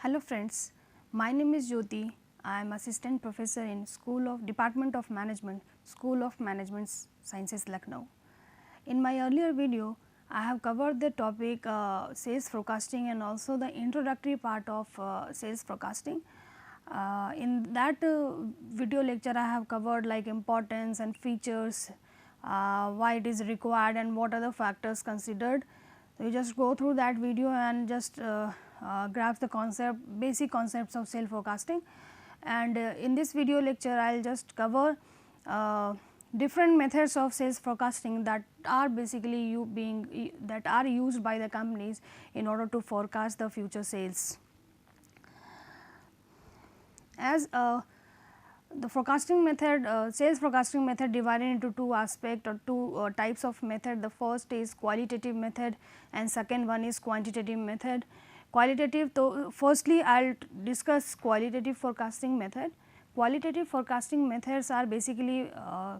Hello friends, my name is Jyoti. I am assistant professor in Department of Management, School of Management Sciences, Lucknow. In my earlier video, I have covered the topic sales forecasting and also the introductory part of sales forecasting. In that video lecture, I have covered like importance and features, why it is required and what are the factors considered. So, you just go through that video and just grasp the basic concepts of sales forecasting, and in this video lecture I will just cover different methods of sales forecasting that are basically used by the companies in order to forecast the future sales. As the forecasting method, sales forecasting method divided into two aspects or two types of method. The first is qualitative method and second one is quantitative method. Qualitative, firstly I will discuss qualitative forecasting method. Qualitative forecasting methods are basically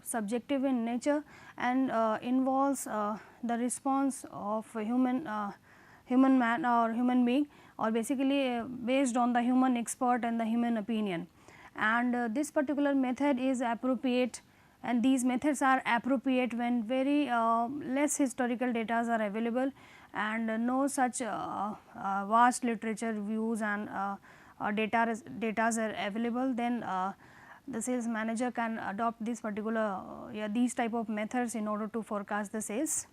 subjective in nature and involves the response of a human man or human being, or basically based on the human expert and the human opinion. And this particular method is appropriate, and these methods are appropriate when very less historical data are available and no such vast literature views and data are available. Then the sales manager can adopt this particular these type of methods in order to forecast the sales.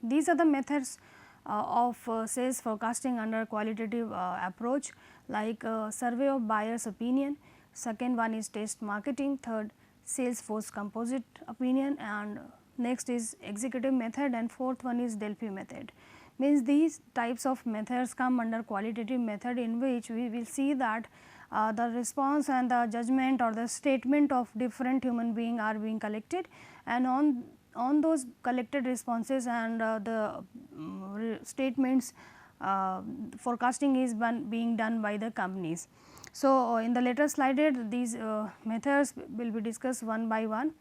These are the methods of sales forecasting under qualitative approach, like survey of buyers opinion, second one is test marketing, third sales force composite opinion, and next is executive method, and fourth one is Delphi method. Means these types of methods come under qualitative method, in which we will see that the response and the judgment or the statement of different human being are being collected, and on those collected responses and the statements, forecasting is being done by the companies. So, in the later slide these methods will be discussed one by one.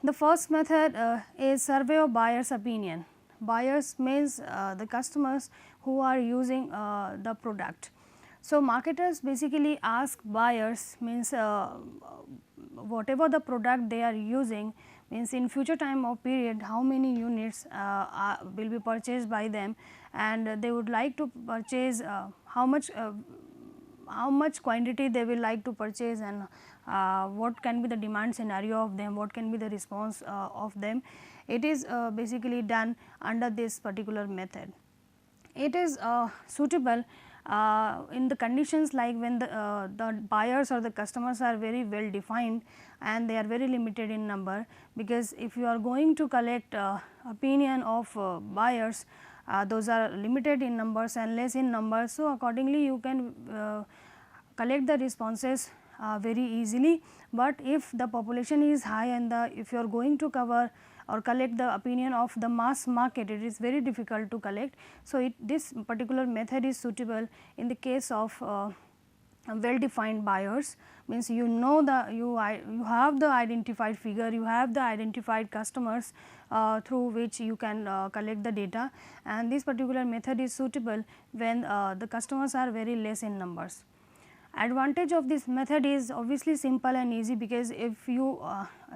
The first method is survey of buyers opinion. Buyers means the customers who are using the product. So, marketers basically ask buyers, means whatever the product they are using, means in future time of period how many units will be purchased by them, and they would like to purchase how much quantity they will like to purchase, and what can be the demand scenario of them, what can be the response of them. It is basically done under this particular method. It is suitable in the conditions like when the buyers or the customers are very well defined and they are very limited in number, because if you are going to collect opinion of buyers, those are limited in numbers and less in numbers. So, accordingly you can collect the responses very easily, but if the population is high and if you are going to cover or collect the opinion of the mass market, it is very difficult to collect. So, this particular method is suitable in the case of well defined buyers, means you know you have the identified figure, you have the identified customers through which you can collect the data, and this particular method is suitable when the customers are very less in numbers. Advantage of this method is obviously simple and easy, because if you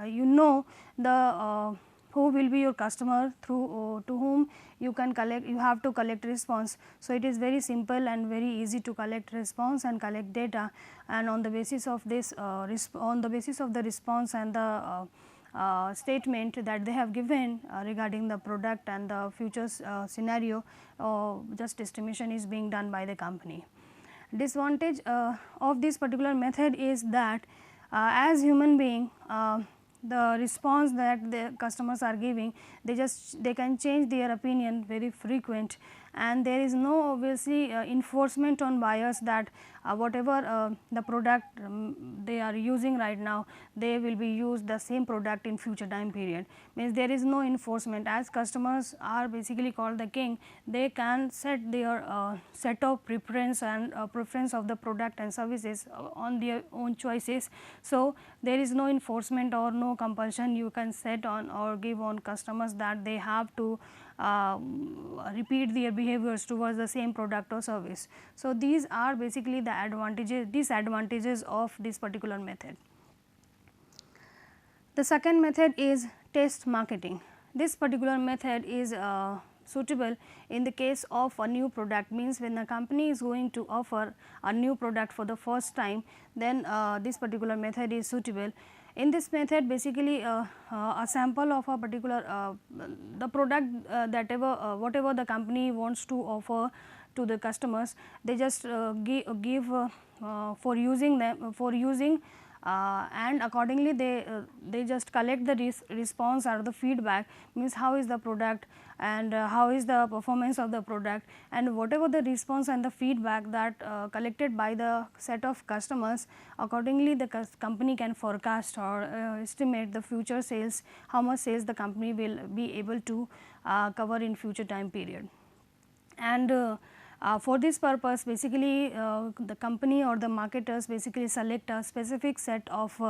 you know the who will be your customer through to whom you can collect, you have to collect response. So, it is very simple and very easy to collect response and collect data, and on the basis of this on the basis of the response and the statement that they have given regarding the product and the future scenario, just estimation is being done by the company. Disadvantage of this particular method is that as human being, the response that the customers are giving, they can change their opinion very frequent, and there is no obviously enforcement on buyers that whatever the product they are using right now, they will be used the same product in future time period. Means there is no enforcement, as customers are basically called the king, they can set their set of preference and preference of the product and services on their own choices. So, there is no enforcement or no no compulsion you can set on or give on customers that they have to repeat their behaviors towards the same product or service. So, these are basically the disadvantages of this particular method. The second method is test marketing. This particular method is suitable in the case of a new product, means when a company is going to offer a new product for the first time, then this particular method is suitable. In this method, basically a sample of a particular the product whatever the company wants to offer to the customers, they just give for using and accordingly they just collect the response or the feedback, means how is the product and how is the performance of the product, and whatever the response and the feedback that collected by the set of customers, accordingly the company can forecast or estimate the future sales, how much sales the company will be able to cover in future time period. And for this purpose, basically the company or the marketers basically select a specific set of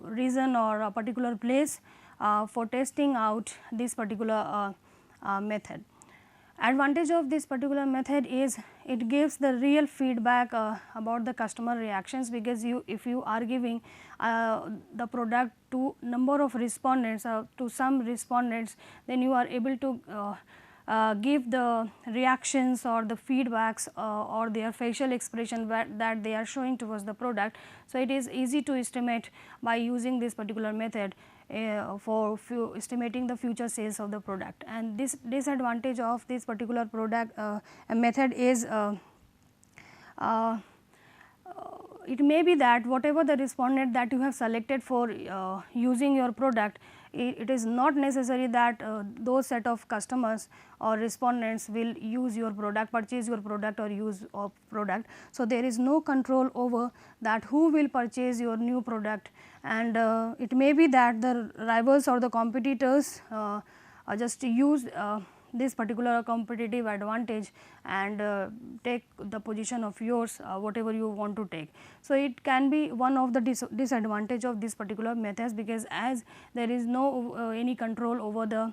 region or a particular place for testing out this particular method. Advantage of this particular method is it gives the real feedback about the customer reactions, because if you are giving the product to number of respondents to some respondents, then you are able to give the reactions or the feedbacks or their facial expression that they are showing towards the product. So, it is easy to estimate by using this particular method for estimating the future sales of the product. And this disadvantage of this particular product method is it may be that whatever the respondent that you have selected for using your product, it is not necessary that those set of customers or respondents will use your product, purchase your product or use of product. So, there is no control over that who will purchase your new product, and it may be that the rivals or the competitors just use this particular competitive advantage and take the position of yours whatever you want to take. So, it can be one of the disadvantage of this particular methods, because as there is no any control over the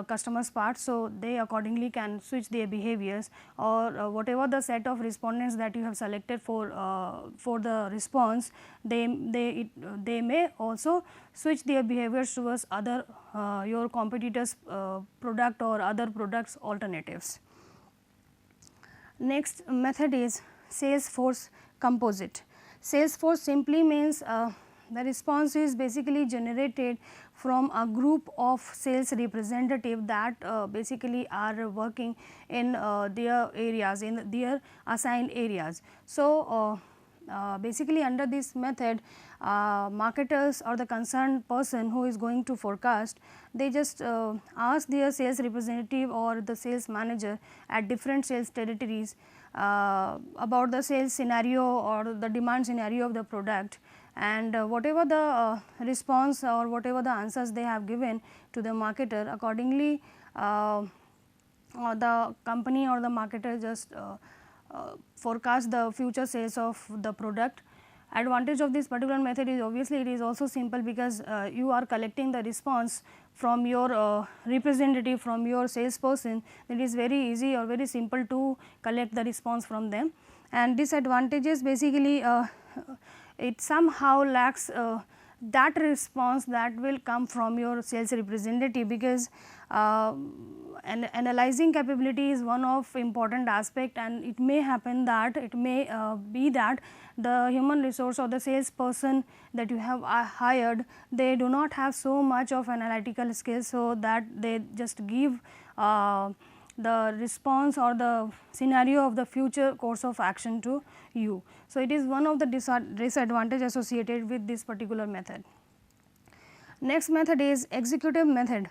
customers part. So, they accordingly can switch their behaviors or whatever the set of respondents that you have selected for the response, they may also switch their behaviors towards other your competitors product or other products alternatives. Next method is Salesforce Composite. Salesforce simply means the response is basically generated from a group of sales representative that basically are working in their areas, in their assigned areas. So, basically under this method, marketers or the concerned person who is going to forecast, they just ask their sales representative or the sales manager at different sales territories about the sales scenario or the demand scenario of the product, and whatever the response or whatever the answers they have given to the marketer, accordingly the company or the marketer just forecast the future sales of the product. Advantage of this particular method is obviously it is also simple, because you are collecting the response from your representative, from your salesperson. It is very easy or very simple to collect the response from them. And disadvantages basically it somehow lacks that response that will come from your sales representative, because an analyzing capability is one of important aspect, and it may happen that it may be that the human resource or the salesperson that you have hired, they do not have so much of analytical skills, so that they just give the response or the scenario of the future course of action to you. So, it is one of the disadvantage associated with this particular method. Next method is executive method.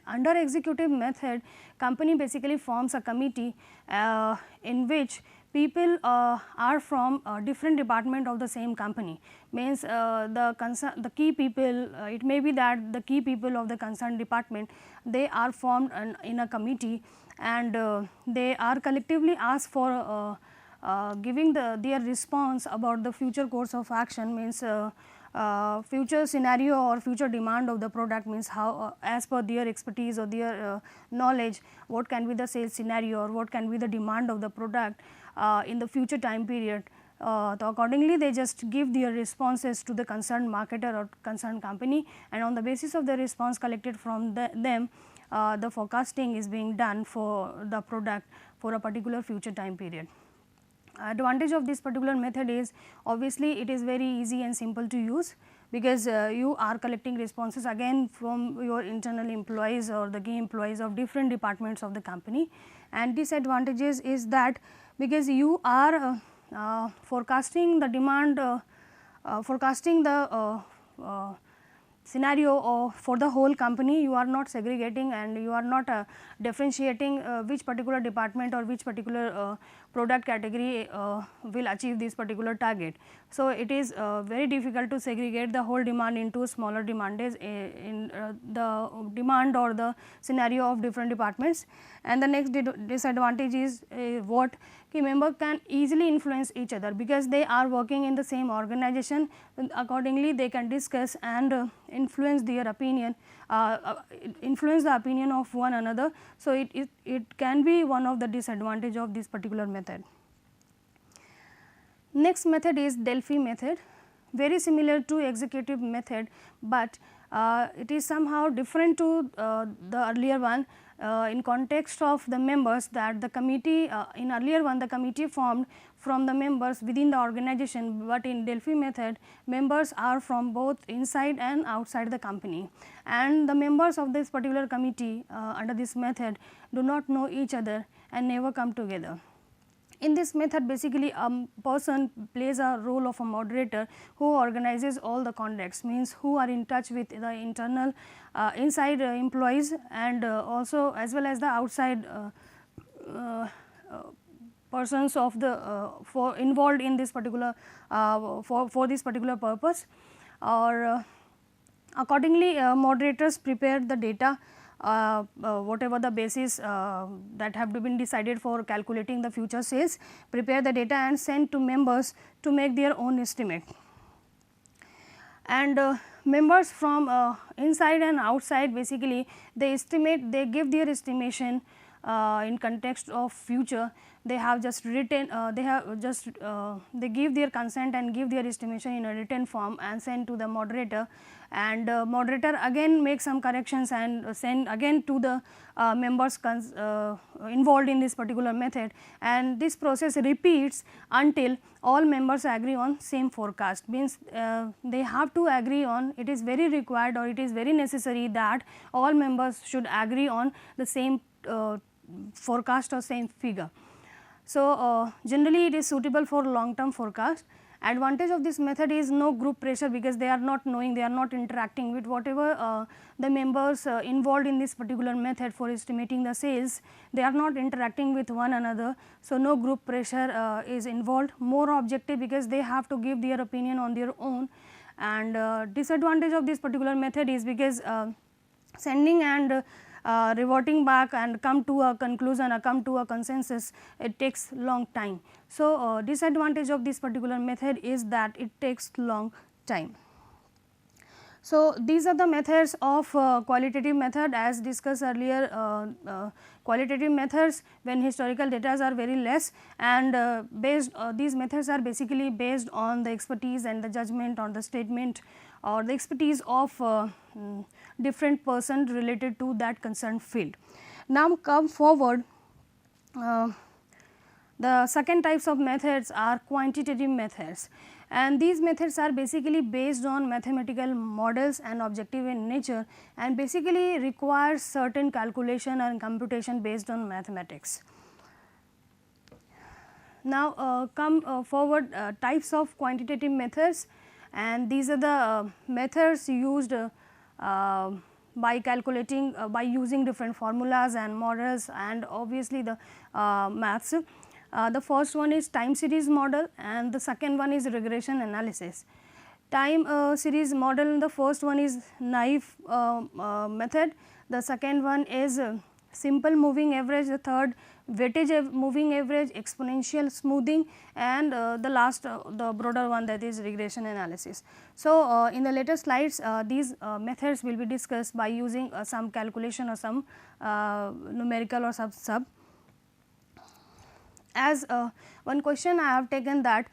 Under executive method, company basically forms a committee in which people are from different department of the same company. Means the key people, it may be that the key people of the concerned department, they are formed in a committee, and they are collectively asked for giving their response about the future course of action. Means future scenario or future demand of the product, means how as per their expertise or their knowledge, what can be the sales scenario or what can be the demand of the product in the future time period. So accordingly they just give their responses to the concerned marketer or concerned company, and on the basis of the response collected from them, the forecasting is being done for the product for a particular future time period. Advantage of this particular method is, obviously it is very easy and simple to use, because you are collecting responses again from your internal employees or the key employees of different departments of the company. And disadvantages is that because you are forecasting the demand, forecasting the scenario for the whole company, you are not segregating and you are not differentiating which particular department or which particular product category will achieve this particular target. So, it is very difficult to segregate the whole demand into smaller demands in the demand or the scenario of different departments. And the next disadvantage is what key member can easily influence each other, because they are working in the same organization. Accordingly they can discuss and influence their opinion, influence the opinion of one another. So, it can be one of the disadvantage of this particular method. Next method is Delphi method, very similar to executive method, but it is somehow different to the earlier one in context of the members, that the committee in earlier one the committee formed from the members within the organization, but in Delphi method members are from both inside and outside the company, and the members of this particular committee under this method do not know each other and never come together. In this method, basically a person plays a role of a moderator who organizes all the contacts, means who are in touch with the internal inside employees and also as well as the outside persons of the for involved in this particular for this particular purpose, or accordingly moderators prepare the data, whatever the basis that have been decided for calculating the future sales, prepare the data and send to members to make their own estimate. And members from inside and outside, basically they estimate, they give their estimation in context of future. They have just written, they give their consent and give their estimation in a written form and send to the moderator, and moderator again make some corrections and send again to the members involved in this particular method, and this process repeats until all members agree on same forecast. Means they have to agree on, it is very required or it is very necessary that all members should agree on the same forecast or same figure. So, generally it is suitable for long term forecast. Advantage of this method is no group pressure, because they are not knowing, they are not interacting with whatever the members involved in this particular method for estimating the sales, they are not interacting with one another. So, no group pressure is involved, more objective because they have to give their opinion on their own. And disadvantage of this particular method is because sending and reverting back and come to a conclusion or come to a consensus, it takes long time. So, disadvantage of this particular method is that it takes long time. So, these are the methods of qualitative method. As discussed earlier, qualitative methods when historical data are very less, and based these methods are basically based on the expertise and the judgment or the statement or the expertise of different person related to that concerned field. Now, come forward, the second types of methods are quantitative methods, and these methods are basically based on mathematical models and objective in nature, and basically require certain calculation and computation based on mathematics. Now, come forward types of quantitative methods, and these are the methods used by calculating by using different formulas and models and obviously the maths. The first one is time series model and the second one is regression analysis. Time series model, the first one is naive method, the second one is simple moving average, the third weightage moving average, exponential smoothing, and the last the broader one, that is regression analysis. So, in the later slides these methods will be discussed by using some calculation or some numerical or sub. As one question I have taken that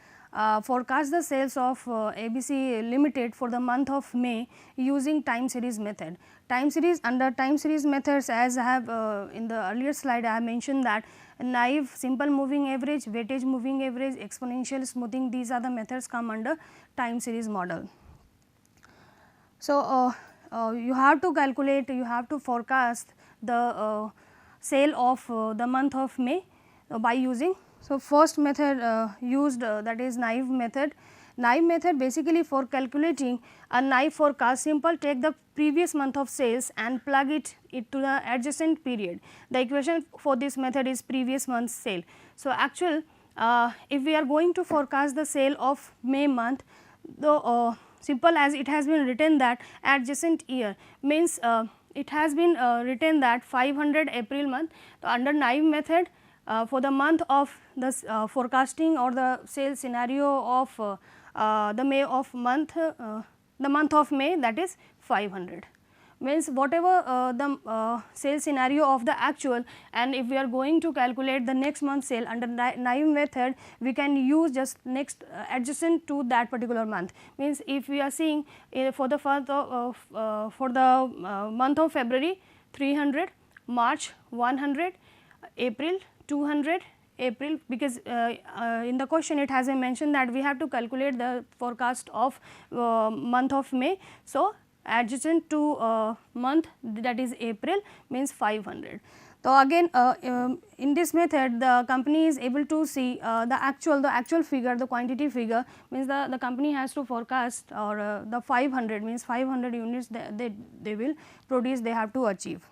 forecast the sales of ABC Limited for the month of May using time series method. Time series, under time series methods, as I have in the earlier slide I have mentioned that naive, simple moving average, weightage moving average, exponential smoothing, these are the methods come under time series model. So, you have to calculate, you have to forecast the sale of the month of May by using. So, first method used that is naive method. Naive method basically for calculating a naive forecast, simple, take the previous month of sales and plug it to the adjacent period. The equation for this method is previous month's sale. So, actual if we are going to forecast the sale of May month, the simple as it has been written that adjacent year means it has been written that 500 April month. So, under naive method for the month of the forecasting or the sales scenario of the month of May, that is 500, means whatever the sales scenario of the actual, and if we are going to calculate the next month sale under naive method, we can use just next adjacent to that particular month. Means if we are seeing for the month of February 300, March 100, April 200, April, because in the question it has mentioned that we have to calculate the forecast of month of May. So, adjacent to month, that is April, means 500. So, again in this method the company is able to see the actual figure, the quantity figure, means the company has to forecast, or the 500 means 500 units they will produce, they have to achieve.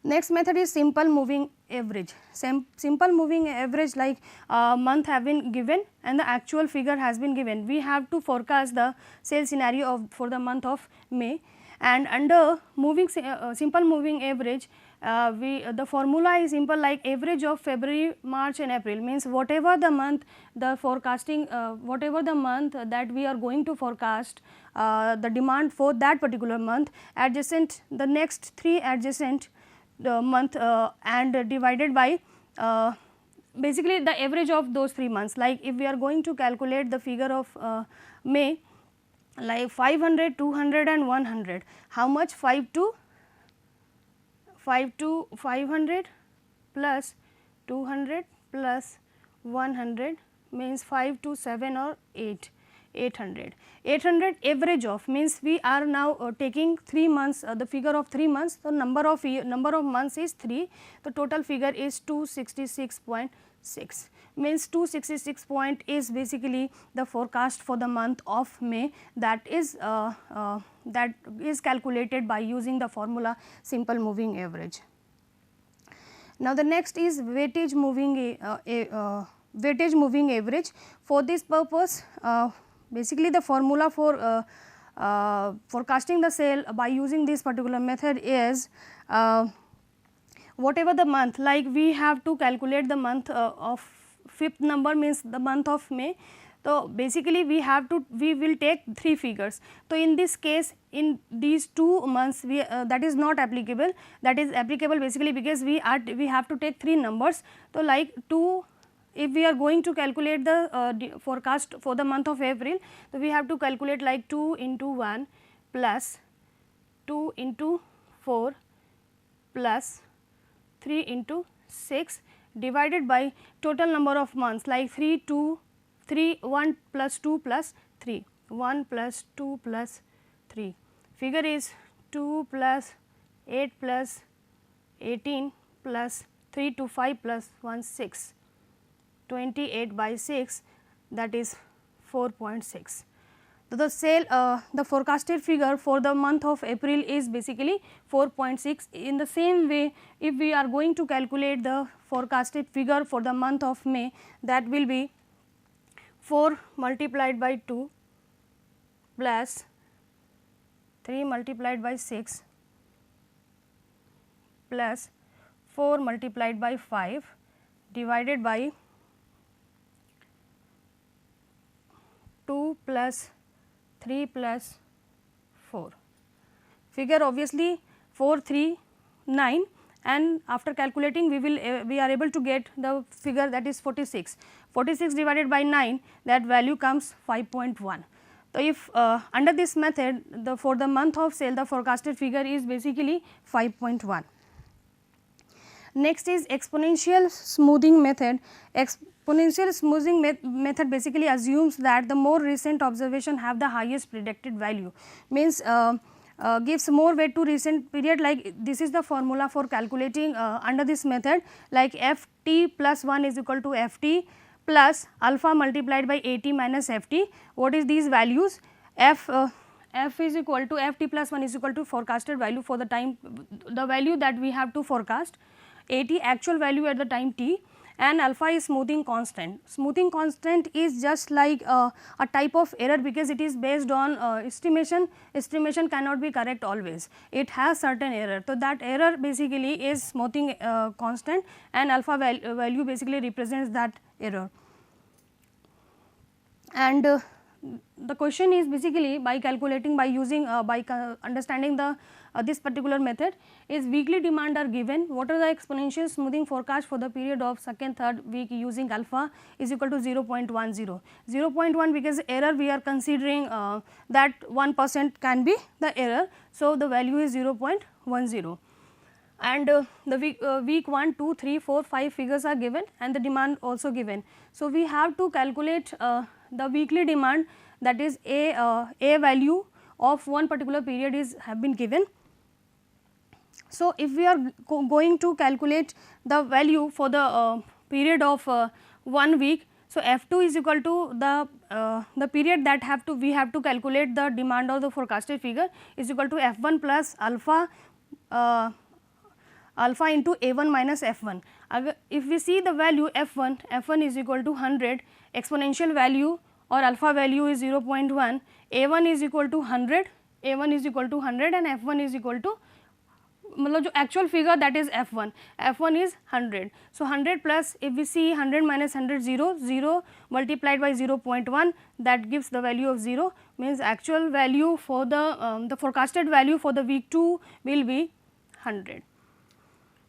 Next method is simple moving average. Simple moving average, like month have been given and the actual figure has been given. We have to forecast the sales scenario for the month of May, and under simple moving average, the formula is simple, like average of February, March and April, means whatever the month the forecasting, whatever the month that we are going to forecast the demand for that particular month, adjacent the next 3 adjacent the month and divided by basically the average of those 3 months. Like if we are going to calculate the figure of May, like 500, 200 and 100, how much? 5 to 500 plus 200 plus 100 means 5 to 7 or 800 average of, means we are now taking 3 months, the figure of 3 months. So, number of months is 3, the total figure is 266.6, means 266 point is basically the forecast for the month of May, that is calculated by using the formula simple moving average. Now, the next is weightage moving average. For this purpose, basically the formula for forecasting the sale by using this particular method is whatever the month, like we have to calculate the month of 5th number, means the month of May. So, basically we will take 3 figures. So, in this case, in these 2 months that is not applicable, that is applicable basically because we have to take 3 numbers. So, like 2, if we are going to calculate the forecast for the month of April, so we have to calculate like 2 into 1 plus 2 into 4 plus 3 into 6 divided by total number of months, like 1 plus 2 plus 3, 1 plus 2 plus 3, figure is 2 plus 8 plus 18 plus 3 to 5 plus 1 6. 28 by 6, that is 4.6. So, the sale the forecasted figure for the month of April is basically 4.6. In the same way, if we are going to calculate the forecasted figure for the month of May, that will be 4 multiplied by 2 plus 3 multiplied by 6 plus 4 multiplied by 5 divided by 2 plus 3 plus 4. Figure obviously 4, 3, 9, and after calculating we are able to get the figure, that is 46. 46 divided by 9, that value comes 5.1. So, if under this method for the month of sale the forecasted figure is basically 5.1. Next is exponential smoothing method. Exponential smoothing method basically assumes that the more recent observation have the highest predicted value, means gives more weight to recent period. Like this is the formula for calculating under this method, like f t plus 1 is equal to f t plus alpha multiplied by a t minus f t. What is these values? F is equal to f t plus 1 is equal to forecasted value for the time, the value that we have to forecast, a t actual value at the time t, and alpha is smoothing constant. Smoothing constant is just like a type of error, because it is based on estimation. Estimation cannot be correct always, it has certain error. So, that error basically is smoothing constant, and alpha value basically represents that error. And the question is basically by calculating, by using understanding the this particular method is weekly demand are given. What are the exponential smoothing forecast for the period of second, third week using alpha is equal to 0.10. 0.1 because error we are considering that 1% can be the error. So, the value is 0.10. And the week 1, 2, 3, 4, 5 figures are given and the demand also given. So, we have to calculate the weekly demand, that is a value of one particular period is have been given. So, if we are going to calculate the value for the period of 1 week, so F2 is equal to the period that we have to calculate the demand of the forecasted figure is equal to F1 plus alpha alpha into A1 minus F1. If we see the value F1 is equal to 100, exponential value or alpha value is 0.1, A1 is equal to 100, A1 is equal to 100 and F1 is equal to मतलब जो actual figure that is F1 is 100. So, 100 plus if we see 100 minus 100 0 multiplied by 0.1, that gives the value of 0, means actual value for the forecasted value for the week 2 will be 100.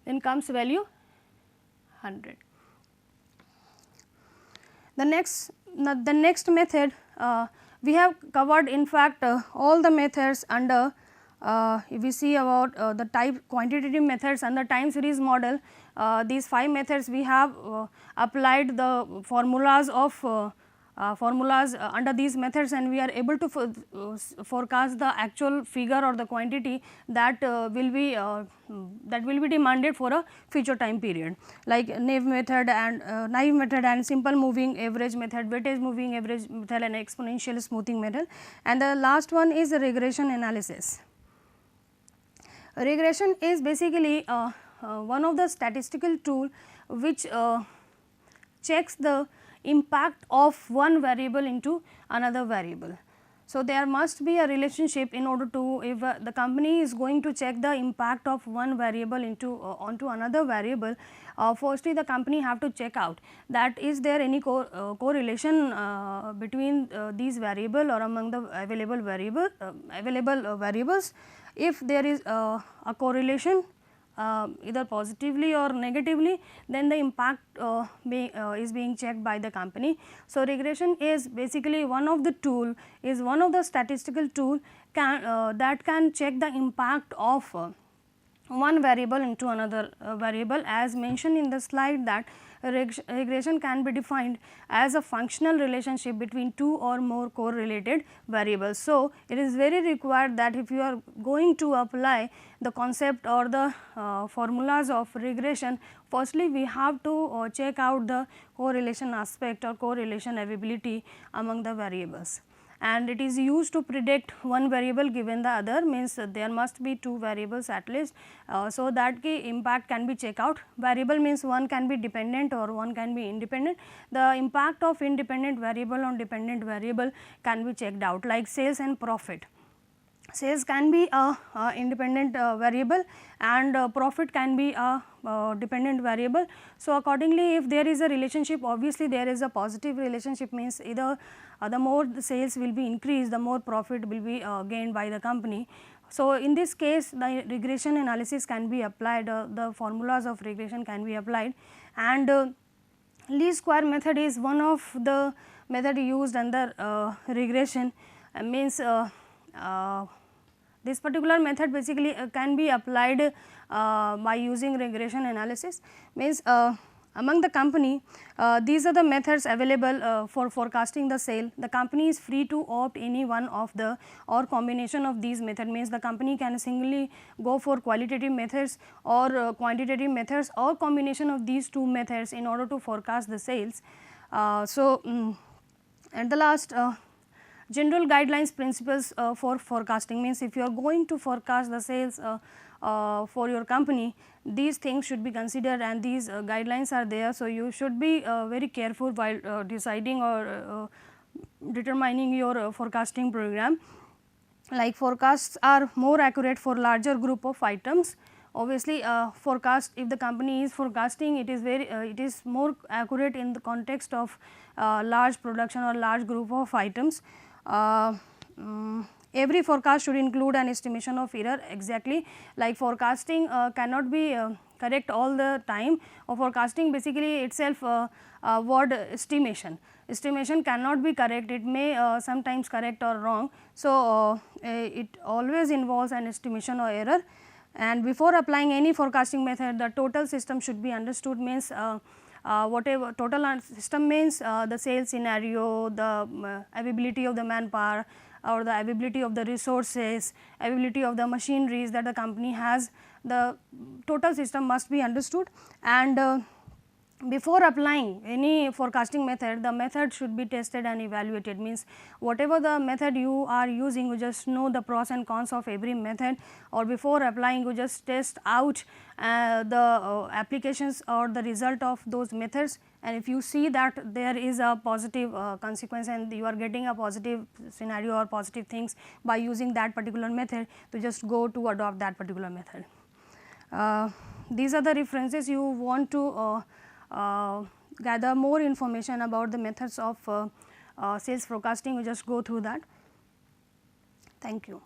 Then comes value 100. The next method we have covered in fact all the methods under if we see about the type quantitative methods and the time series model. These 5 methods we have applied the formulas of under these methods, and we are able to forecast the actual figure or the quantity that will be demanded for a future time period, like naive method and simple moving average method, weightage moving average method and exponential smoothing method. And the last one is the regression analysis. Regression is basically one of the statistical tool which checks the impact of one variable into another variable. So, there must be a relationship in order to, if the company is going to check the impact of one variable into onto another variable, firstly the company have to check out that is there any correlation between these variable or among the available variables. If there is a correlation either positively or negatively, then the impact is being checked by the company. So, regression is basically one of the statistical tool that can check the impact of one variable into another variable, as mentioned in the slide that regression can be defined as a functional relationship between two or more correlated variables. So, it is very required that if you are going to apply the concept or the formulas of regression, firstly we have to check out the correlation aspect or correlation availability among the variables. And it is used to predict one variable given the other, means there must be 2 variables at least, so that the impact can be checked out. Variable means one can be dependent or one can be independent. The impact of independent variable on dependent variable can be checked out, like sales and profit. sales can be a independent variable and profit can be a dependent variable. So, accordingly if there is a relationship, obviously there is a positive relationship, means either the more the sales will be increased, the more profit will be gained by the company. So, in this case the regression analysis can be applied, the formulas of regression can be applied, and least square method is one of the method used under regression. Means this particular method basically can be applied by using regression analysis. Means among the company, these are the methods available for forecasting the sale. The company is free to opt any one of the or combination of these method. Means the company can singly go for qualitative methods or quantitative methods or combination of these two methods in order to forecast the sales. At the last, general guidelines principles for forecasting, means if you are going to forecast the sales for your company, these things should be considered and these guidelines are there. So, you should be very careful while deciding or determining your forecasting program. Like forecasts are more accurate for larger group of items. Obviously, forecast, if the company is forecasting, it is very it is more accurate in the context of large production or large group of items. Every forecast should include an estimation of error. Exactly, like forecasting cannot be correct all the time, or forecasting basically itself word estimation. Estimation cannot be correct, it may sometimes correct or wrong. So, it always involves an estimation or error, and before applying any forecasting method, the total system should be understood. Means whatever total system means the sales scenario, the availability of the manpower or the availability of the resources, availability of the machineries that the company has, the total system must be understood. And before applying any forecasting method, the method should be tested and evaluated. Means whatever the method you are using, you just know the pros and cons of every method, or before applying you just test out the applications or the result of those methods, and if you see that there is a positive consequence and you are getting a positive scenario or positive things by using that particular method, to just go to adopt that particular method. These are the references. You want to gather more information about the methods of sales forecasting, you just go through that. Thank you.